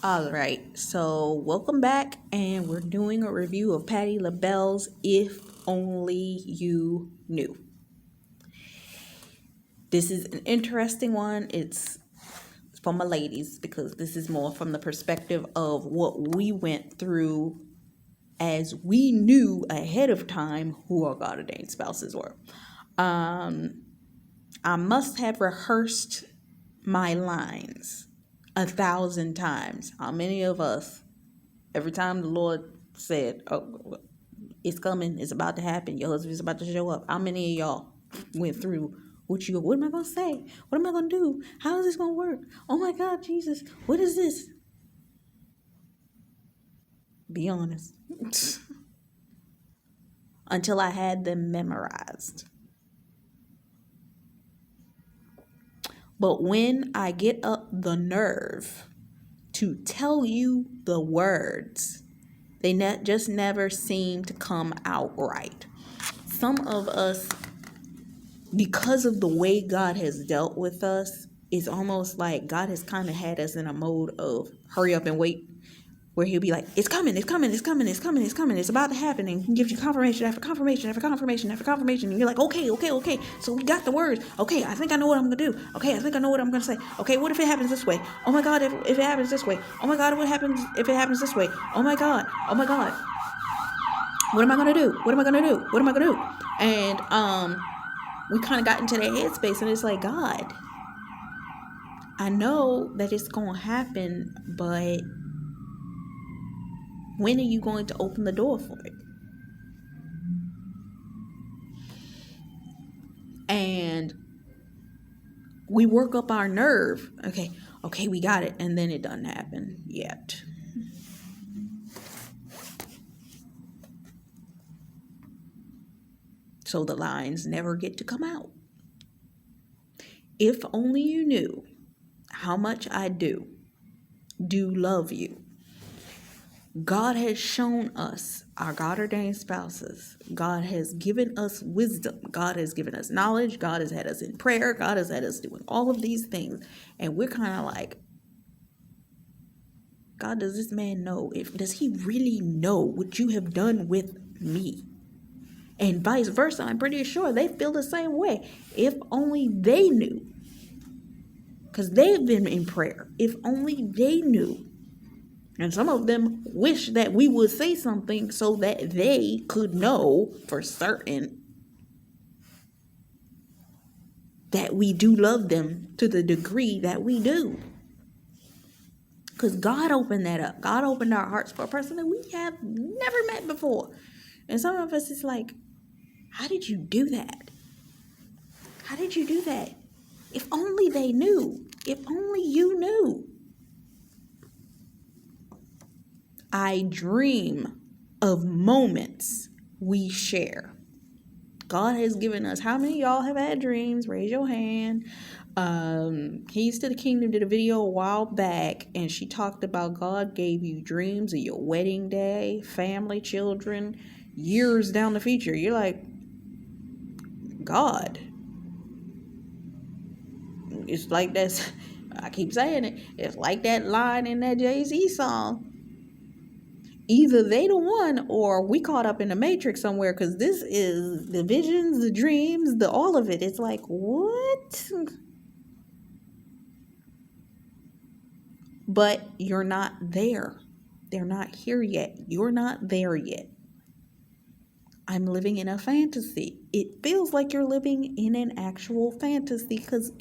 All right, so welcome back, and we're doing a review of Patti LaBelle's If Only You Knew. This is an interesting one. It's for my ladies because this is more from the perspective of what we went through as we knew ahead of time who our God ordained spouses were. I must have rehearsed my lines 1,000 times. How many of us, every time the Lord said, "Oh, it's coming, it's about to happen, your husband's about to show up," how many of y'all went through what am I going to say? What am I going to do? How is this going to work? Oh my God, Jesus, what is this? Be honest. Until I had them memorized. But when I get up the nerve to tell you the words, they just never seem to come out right. Some of us, because of the way God has dealt with us, it's almost like God has kind of had us in a mode of hurry up and wait, where he'll be like, it's coming, it's coming, it's coming, it's coming, it's coming, it's about to happen, and he gives you confirmation after confirmation after confirmation after confirmation, and you're like, okay, so we got the words. Okay, I think I know what I'm gonna do. Okay, I think I know what I'm gonna say. Okay, what if it happens this way? Oh my God, if it happens this way. Oh my God, what happens if it happens this way? Oh my God, what am I gonna do? What am I gonna do? What am I gonna do? And we kind of got into that headspace, and it's like, God, I know that it's gonna happen, but when are you going to open the door for it? And we work up our nerve. Okay, we got it. And then it doesn't happen yet. So the lines never get to come out. If only you knew how much I do love you. God has shown us, our God ordained spouses. God has given us wisdom. God has given us knowledge. God has had us in prayer. God has had us doing all of these things. And we're kind of like, God, does this man know? Does he really know what you have done with me? And vice versa, I'm pretty sure they feel the same way. If only they knew. Because they've been in prayer. If only they knew. And some of them wish that we would say something so that they could know for certain that we do love them to the degree that we do. Because God opened that up. God opened our hearts for a person that we have never met before. And some of us is like, how did you do that? How did you do that? If only they knew. If only you knew. I dream of moments we share. God has given us, how many of y'all have had dreams? Raise your hand. Keys to the Kingdom did a video a while back, and she talked about God gave you dreams of your wedding day, family, children, years down the future. You're like, God. It's like that's, I keep saying it, it's like that line in that Jay-Z song. Either they the one or we caught up in the matrix somewhere, because this is the visions, the dreams, the all of it. It's like, what? But you're not there. They're not here yet. You're not there yet. I'm living in a fantasy. It feels like you're living in an actual fantasy because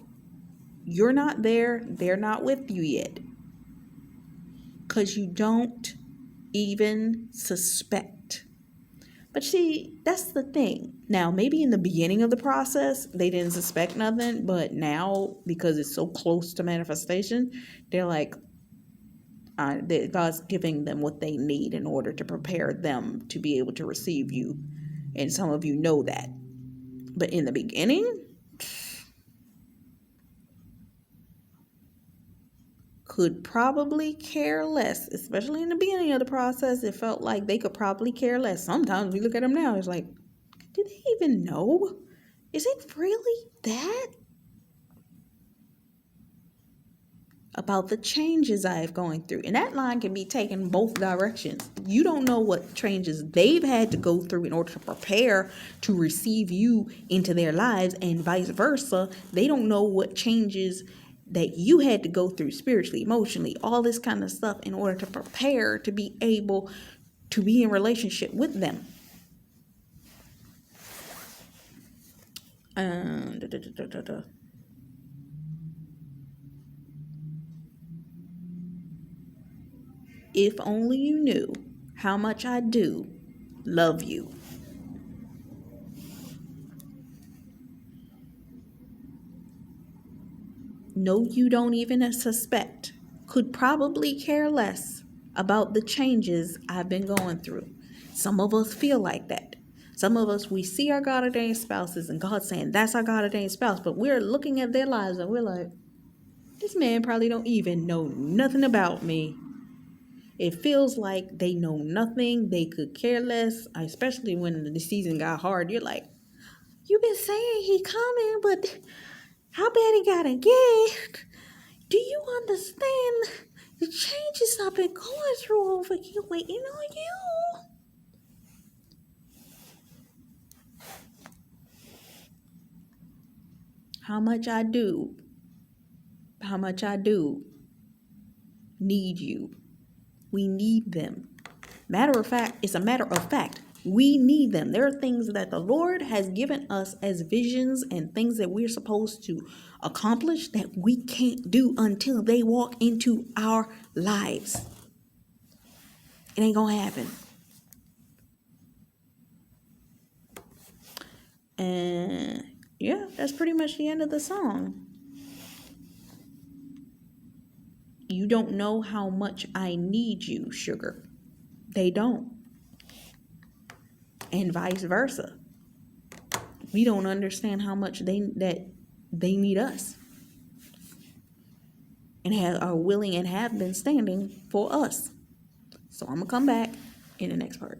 you're not there. They're not with you yet. Because you don't even suspect. But see, that's the thing. Now, maybe in the beginning of the process, they didn't suspect nothing. But now, because it's so close to manifestation, they're like, God's giving them what they need in order to prepare them to be able to receive you. And some of you know that. But in the beginning, could probably care less, especially in the beginning of the process. It felt like they could probably care less. Sometimes we look at them now, it's like, do they even know? Is it really that? about the changes I have going through. And that line can be taken both directions. You don't know what changes they've had to go through in order to prepare to receive you into their lives, and vice versa. They don't know what changes that you had to go through spiritually, emotionally, all this kind of stuff in order to prepare to be able to be in relationship with them. If only you knew how much I do love you. No, you don't even suspect. Could probably care less about the changes I've been going through. Some of us feel like that. Some of us, we see our God ordained spouses and God saying that's our God ordained spouse, but we're looking at their lives and we're like, this man probably don't even know nothing about me. It feels like they know nothing. They could care less, especially when the season got hard. You're like, you've been saying he coming, but how bad he gotta get? Do you understand the changes I've been going through over here waiting on you? How much I do need you. We need them. Matter of fact, it's a matter of fact. We need them. There are things that the Lord has given us as visions and things that we're supposed to accomplish that we can't do until they walk into our lives. It ain't gonna happen. And yeah, that's pretty much the end of the song. You don't know how much I need you, sugar. They don't. And vice versa. We don't understand how much they need us. And are willing and have been standing for us. So I'm going to come back in the next part.